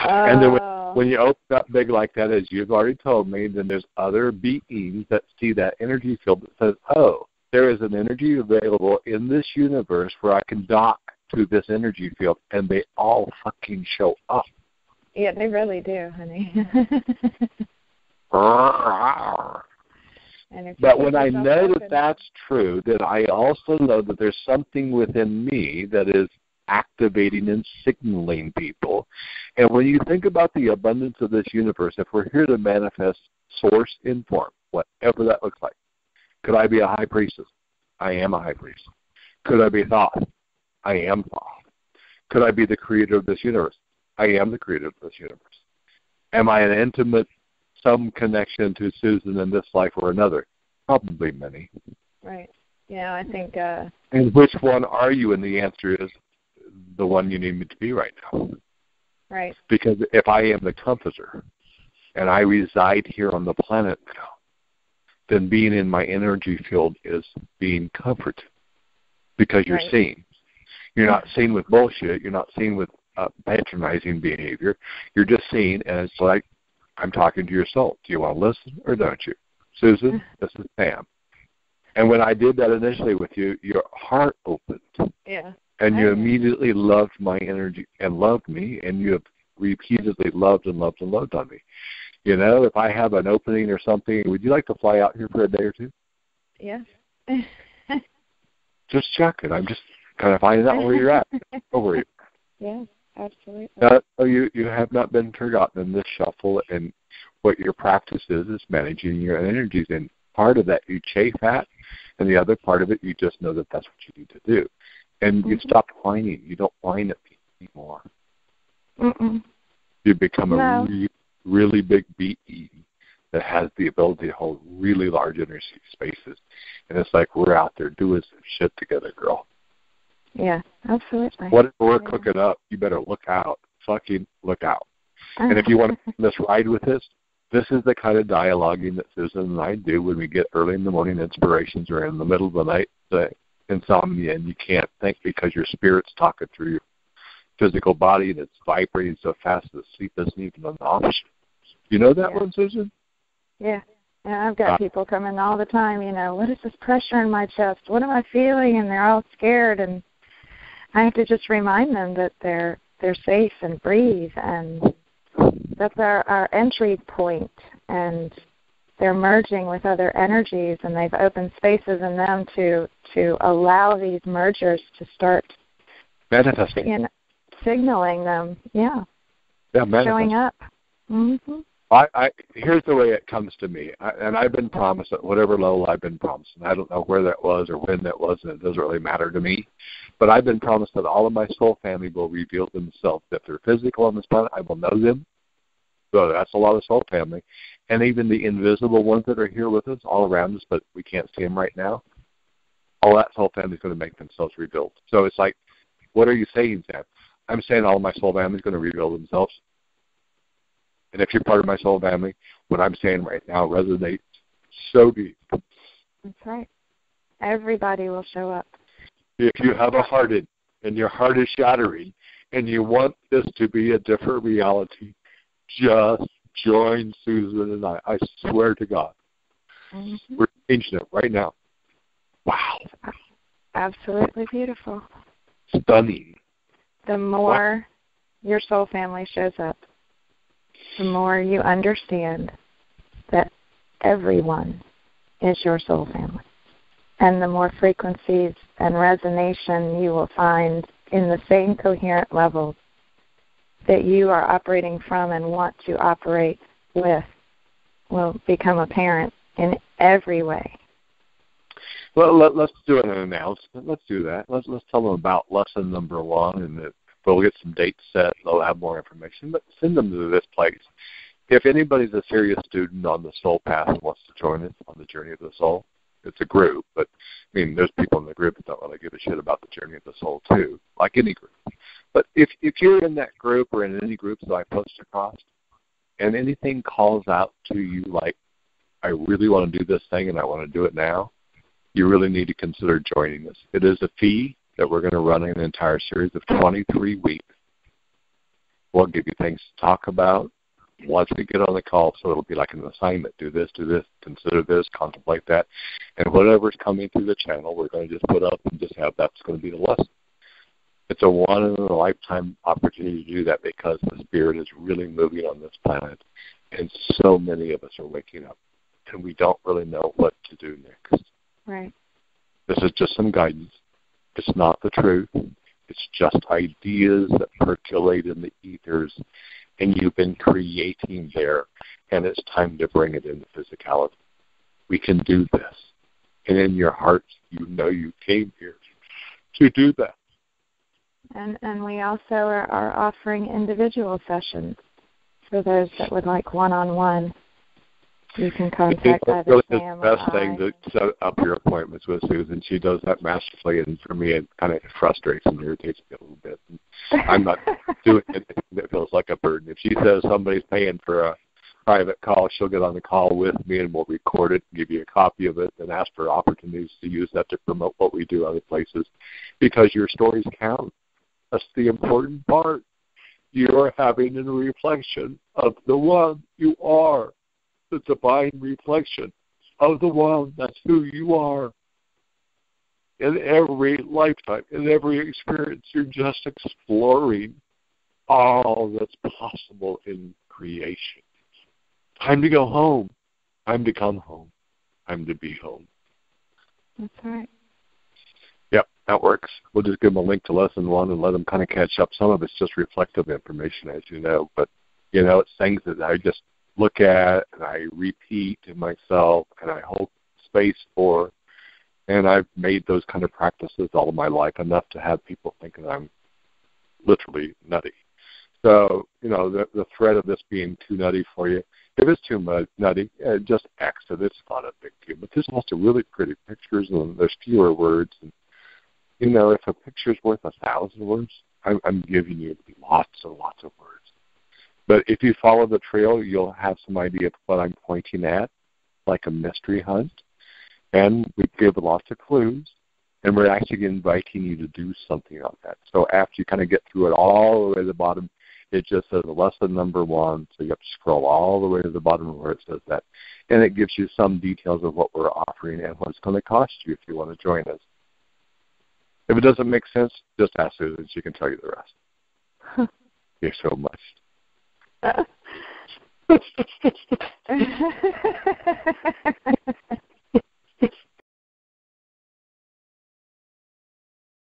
And then when you open up big like that, as you've already told me, then there's other beings that see that energy field that says, oh, there is an energy available in this universe where I can dock to this energy field, and they all fucking show up. Yeah, they really do, honey. But when I know that that's true, then I also know that there's something within me that is activating and signaling people. And when you think about the abundance of this universe, if we're here to manifest source in form, whatever that looks like, could I be a high priestess? I am a high priest. Could I be Thoth? I am Thoth. Could I be the creator of this universe? I am the creator of this universe. Am I an intimate, some connection to Susan in this life or another? Probably many. Right. Yeah, I think... And which one are you? And the answer is the one you need me to be right now. Right. Because if I am the comforter and I reside here on the planet now, then being in my energy field is being comforted because you're seen. You're not seen with bullshit. You're not seen with patronizing behavior. You're just seen, and it's like I'm talking to your soul. Do you want to listen or don't you? Susan, this is Pam. And when I did that initially with you, your heart opened. Yeah. And you immediately loved my energy and loved me, and you have repeatedly loved and loved and loved on me. You know, if I have an opening or something, would you like to fly out here for a day or two? Yeah. Just check it. I'm just kind of finding out where you're at. Don't worry. Yeah, absolutely. You have not been forgotten in this shuffle, and what your practice is managing your energies. And part of that you chafe at, and the other part of it you just know that that's what you need to do. And you stop whining. You don't whine at people anymore. Mm-mm. You become a really big being that has the ability to hold really large energy spaces. And it's like we're out there doing some shit together, girl. Yeah, absolutely. Whatever we're cooking up, you better look out. Fucking look out. And if you want to this ride with us, this is the kind of dialoguing that Susan and I do when we get early in the morning inspirations or in the middle of the night insomnia, and you can't think because your spirit's talking through your physical body and it's vibrating so fast that sleep isn't even an option. You know that one, Susan? Yeah. Yeah, I've got people come in all the time, what is this pressure in my chest? What am I feeling? And they're all scared, and I have to just remind them that they're safe and breathe, and that's our entry point, and they're merging with other energies, and they've opened spaces in them to allow these mergers to start manifesting, signaling them, showing up. Mm-hmm. Here's the way it comes to me, and I've been promised at whatever level I've been promised, and I don't know where that was or when that was, and it doesn't really matter to me, but I've been promised that all of my soul family will reveal themselves. If they're physical on this planet, I will know them. So that's a lot of soul family. And even the invisible ones that are here with us, all around us, but we can't see them right now, all that soul family is going to make themselves revealed. So it's like, what are you saying, Sam? I'm saying all of my soul family is going to reveal themselves. And if you're part of my soul family, what I'm saying right now resonates so deep. That's right. Everybody will show up. If you have a heart and your heart is shattering and you want this to be a different reality, just join Susan and I swear to God. Mm-hmm. We're changing it right now. Wow. Absolutely beautiful. Stunning. The more your soul family shows up, the more you understand that everyone is your soul family. And the more frequencies and resonation you will find in the same coherent levels that you are operating from and want to operate with will become apparent in every way. Well, let's do an announcement. Let's do that. Let's tell them about lesson number 1, and we'll get some dates set. They'll have more information, but send them to this place. If anybody's a serious student on the soul path and wants to join us on the journey of the soul, it's a group, but I mean, there's people in the group that don't really give a shit about the journey of the soul too, like any group. But if you're in that group or in any groups that I post across, and anything calls out to you like, I really want to do this thing and I want to do it now, you really need to consider joining us. It is a fee that we're going to run an entire series of 23 weeks. We'll give you things to talk about once we get on the call. So it'll be like an assignment. Do this, consider this, contemplate that. And whatever's coming through the channel, we're going to just put up and just have that's going to be the lesson. It's a one-in-a-lifetime opportunity to do that because the Spirit is really moving on this planet. And so many of us are waking up, and we don't really know what to do next. Right. This is just some guidance. It's not the truth. It's just ideas that percolate in the ethers, and you've been creating there, and it's time to bring it into physicality. We can do this. And in your heart, you know you came here to do that. And we also are offering individual sessions for those that would like one-on-one. You can contact either really Sam the best or thing to set up your appointments with Susan. She does that masterfully, and for me, it kind of frustrates and irritates me a little bit. I'm not doing anything that feels like a burden. If she says somebody's paying for a private call, she'll get on the call with me, and we'll record it and give you a copy of it and ask for opportunities to use that to promote what we do other places, because your stories count. That's the important part. You're having a reflection of the one you are, the divine reflection of the one. That's who you are. In every lifetime, in every experience, you're just exploring all that's possible in creation. Time to go home. Time to come home. Time to be home. That's right. Yep, that works. We'll just give them a link to lesson 1 and let them kind of catch up. Some of it's just reflective information, as you know, but, you know, it's things that I just look at and I repeat to myself and I hold space for, and I've made those kind of practices all of my life enough to have people thinking I'm literally nutty. So, you know, the threat of this being too nutty for you, if it's too nutty, just exit. It's not a big deal. But there's lots of really pretty pictures, and there's fewer words. And, you know, if a picture's worth 1,000 words, I'm giving you lots and lots of words. But if you follow the trail, you'll have some idea of what I'm pointing at, like a mystery hunt. And we give lots of clues, and we're actually inviting you to do something on that. So after you kind of get through it all the way to the bottom, it just says lesson number 1, so you have to scroll all the way to the bottom where it says that. And it gives you some details of what we're offering and what it's going to cost you if you want to join us. If it doesn't make sense, just ask Susan. She can tell you the rest. You're so much.